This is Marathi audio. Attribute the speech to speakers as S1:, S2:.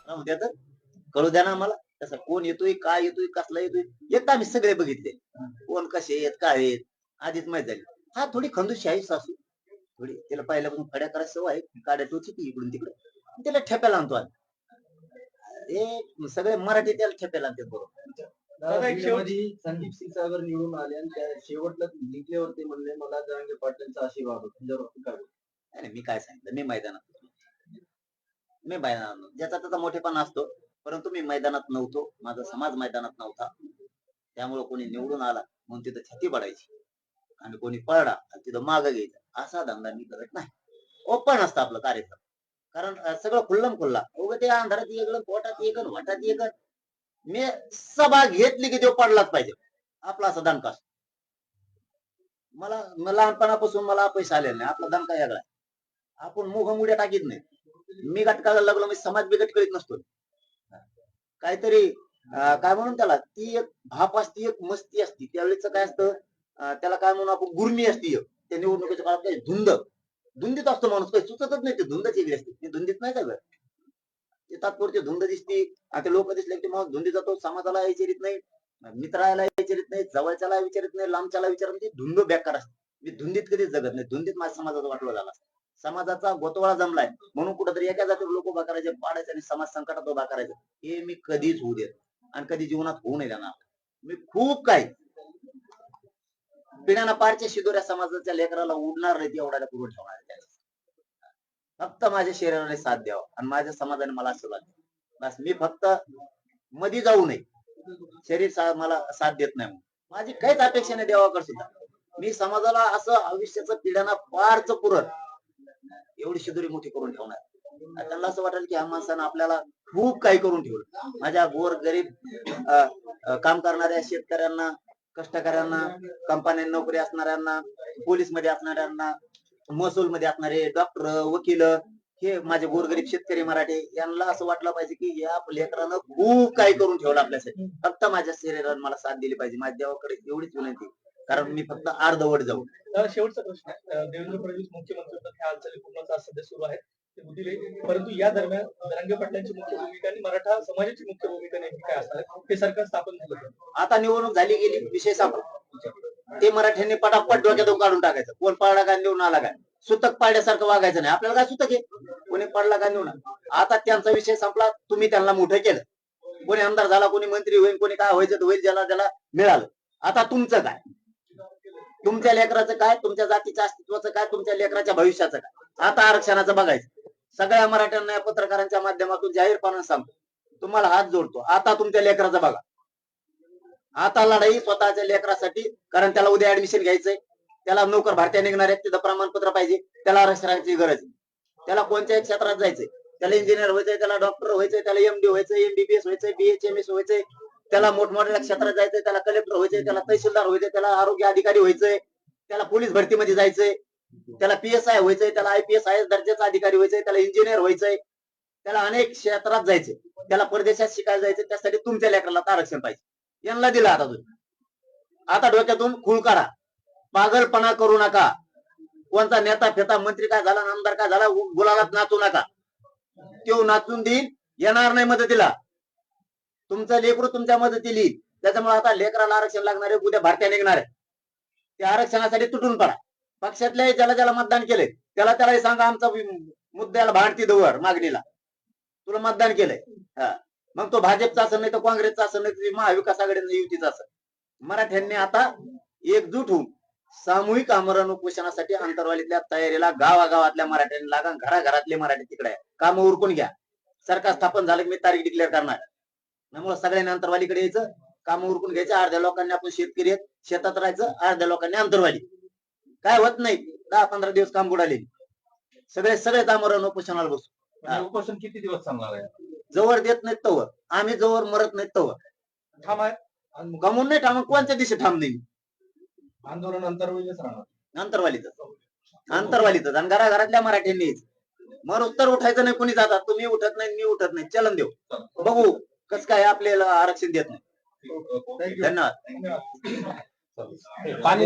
S1: राहू द्या तर, कळू द्या ना आम्हाला. तसं कोण येतोय, काय येतोय, कसला येतोय, एकदा आम्ही सगळे बघितले. कोण कसे आहेत, काय आहेत, आधीच माहित झाली. हा थोडी खंदूशी आहे सासू. थोडी तिला पहिल्यापासून खड्या करायची सवय आहे. काड्या टोचीती इकडून तिकडे. तिला ठेप्याला आणतो आम्ही. हे सगळे मराठी त्याला ठेप्याला आणतात बरोबर.
S2: दादा बीडमध्ये संदीप क्षीरसागर निवडून आले आणि त्या शेवटला जिंकल्यावर ते म्हणले मला जरांगे पाटलांचा आशीर्वाद होता. त्याच्यावर आपण काय बोलू?
S1: नाही, मी काय सांगितलं, मी मैदानात होतो. मी मैदानात नव्हतो. ज्याचा त्याचा मोठेपणा असतो, परंतु मी मैदानात नव्हतो. माझा समाज मैदानात नव्हता. त्यामुळे कोणी निवडून आला म्हणून तिथं छाती पडायची आणि कोणी पळला आणि तिथं मागं घ्यायचं असा धंदा मी करत नाही. ओपन असतं आपलं कार्यक्रम. कारण सगळं खुल्लम खुल्ला. उगं ते अंधारात येगळं, पोटात येगळं, वाटात येगळं. मी सभा घेतली की तो पडलाच पाहिजे. आपला असा दणका असतो. मला लहानपणापासून मला अपयश आलेलं नाही. आपला दणका वेगळा आहे. आपण मुघमुड्या टाकीत नाही. मी गटकाला लागलो, मी समाज बिगट करीत नसतो. काहीतरी काय म्हणून त्याला ती एक भाप असती, एक मस्ती असती. त्यावेळेच काय असतं, त्याला काय म्हणून आपण गुरमी असती एक. त्या निवडणुकीच्या काळात काही धुंदीत असतो माणूस, काही सुचतच नाही. ते धुंदच वेगळी असते. ती धुंदीत नाही का ते तात्पुरती धुंद दिसती. आता लोक दिसले की माणूस धुंदी जातो. समाजाला विचारित नाही, मित्राला विचारित नाही, जवळच्याला विचारित नाही, लांबच्याला विचारत नाही. धुंद बेकार असते. मी धुंदीत कधीच जगत नाही. धुंदीत माझ्या समाजाचा वाटवा झाला. समाजाचा गोतवाळा जमलाय म्हणून कुठेतरी एका जातीवर लोक उभा करायचे, पाडायचे आणि समाज संकटात उभा करायचं, हे मी कधीच होऊ देत आणि कधी जीवनात होऊ नये देणार. मी खूप काही पिढ्याना पारच्या शिदोऱ्या समाजाच्या लेकराला उडणार नाही एवढ्याला करून ठेवणार आहे. फक्त माझ्या शरीराने साथ द्यावा आणि माझ्या समाजाने मला आशीर्वाद द्यावा. बस मी फक्त मधी जाऊ नये. शरीर मला साथ देत नाही म्हणून माझी काहीच अपेक्षा नाही देवाकडे सुद्धा. मी समाजाला असं आयुष्याचं पिढ्यांना पारच पुरत एवढी शिदोरी मोठी करून ठेवणार. त्यांना असं वाटेल की ह्या माणसानं आपल्याला खूप काही करून ठेवलं. माझ्या गोर गरीब काम करणाऱ्या शेतकऱ्यांना, कष्टकऱ्यांना, कंपन्यात नोकरी असणाऱ्यांना, पोलीस मध्ये असणाऱ्यांना, महसूल मध्ये असणारे डॉक्टर, वकील, हे माझे गोरगरीब शेतकरी मराठी यांना असं वाटलं पाहिजे की या लेकरानं खूप काही करून ठेवलं आपल्यासाठी. फक्त माझ्या शरीराने मला साथ दिली पाहिजे. माझ्या देवाकडे एवढीच विनंती, कारण मी फक्त अर्धवट जाऊ.
S2: शेवटचा प्रश्न आहे. देवेंद्र फडणवीस मुख्यमंत्री होतात, ह्या हालचाली पूर्ण सध्या सुरू आहेत, ते होतील. परंतु या दरम्यान जरांगे पाटलांची मुख्य भूमिका आणि मराठा समाजाची मुख्य भूमिका नेमकी काय असणार आहे? हे सरकार स्थापन झालं,
S1: आता निवडणूक झाली गेली, विषय संपला. ते मराठ्यांनी पटापट डोक्यातून काढून टाकायचं. कोण पडला काय, निवडून आला काय, सुतक पाड्यासारखं वागायचं नाही. आपल्याला काय सुतक आहे, कोणी पडला काय निवडून. आता त्यांचा विषय संपला. तुम्ही त्यांना मोठं केलं. कोणी आमदार झाला, कोणी मंत्री होईल, कोणी काय व्हायचं होईल, ज्याला त्याला मिळालं. आता तुमचं काय, तुमच्या लेकराचं काय, तुमच्या जातीच्या अस्तित्वाचं काय, तुमच्या लेकराच्या भविष्याचं काय. आता आरक्षणाचं बघायचं. सगळ्या मराठ्यांना या पत्रकारांच्या माध्यमातून जाहीरपणाने सांगतो, तुम्हाला हात जोडतो, आता तुमच्या लेकराचं बघा. आता लढाई स्वतःच्या लेकरासाठी, कारण त्याला उद्या ऍडमिशन घ्यायचंय, त्याला नोकर भरत्या निघणार आहेत, तिथं प्रमाणपत्र पाहिजे, त्याला आरक्षणाची गरज, त्याला कोणत्याही क्षेत्रात जायचंय, त्याला इंजिनियर व्हायचंय, त्याला डॉक्टर व्हायचंय, त्याला एमडी व्हायचंय, एमबीबीएस व्हायचंय, बीएचएमएस व्हायचंय, त्याला मोठमोठ्या क्षेत्रात जायचंय, त्याला कलेक्टर व्हायचंय, त्याला तहसीलदार व्हायचंय, त्याला आरोग्य अधिकारी व्हायचंय, त्याला पोलीस भरतीमध्ये जायचंय, त्याला पीएसआय व्हायचंय, त्याला आयपीएस आय एस दर्जाचा अधिकारी व्हायचंय, त्याला इंजिनियर व्हायचंय, त्याला अनेक क्षेत्रात जायचंय, त्याला परदेशात शिकायला जायचंय. त्यासाठी तुमच्या लेकराला आरक्षण पाहिजे. यांना दिला आता तुम्ही. आता डोक्यातून खूळ काढा. पागलपणा करू नका. कोणता नेता फेता मंत्री काय झाला, आमदार काय झाला, गुलालात नाचू नका. तो नाचून देईल, येणार नाही मदतीला. तुमचं लेकरू तुमच्या मदतीला येईल. त्याच्यामुळे आता लेकराला आरक्षण लागणार आहे, उद्या भरत्या निघणार आहे. त्या आरक्षणासाठी तुटून पडा. पक्षातल्या ज्याला ज्याला मतदान केलंय त्याला त्याला सांगा, आमचा मुद्द्याला भारती दवर मागणीला तुला मतदान केलंय. मग तो भाजपचा असं नाही तर काँग्रेसचा असं नाही तर महाविकास आघाडी युतीचा असं. मराठ्यांनी आता एकजूट होऊन सामूहिक आमरण उपोषणासाठी अंतरवालीतल्या तयारीला गावागावातल्या मराठ्यांनी लागा. घराघरातले मराठी तिकडे काम उरकून घ्या. सरकार स्थापन झालं की मी तारीख डिक्लेअर करणार. त्यामुळे सगळ्यांनी अंतरवालीकडे यायचं, काम उरकून घ्यायचं. अर्ध्या लोकांनी आपण शेतकरी आहेत, शेतात राहायचं, अर्ध्या लोकांनी अंतरवाली. काय होत नाही, 10-15 दिवस काम बुडाले. सगळे आमरण उपोषणाला बसू.
S2: उपोषण किती दिवस चालणार आहे?
S1: जवळ देत नाहीत तवर, आम्ही जवळ मरत नाहीत तवर
S2: ठाम आहे.
S1: गमून नाही ठाम. कोणत्या दिवशी ठाम नाही.
S2: आंदोलन अंतरवालीच राहणार.
S1: अंतरवालीतच आणि घराघरातल्या मराठ्यांनी मग उत्तर उठायचं नाही. कोणी जातात, तुम्ही उठत नाही, मी उठत नाही, चलन देऊ, बघू कस काय आपल्याला आरक्षण देत नाही. धन्यवाद.
S2: पाणी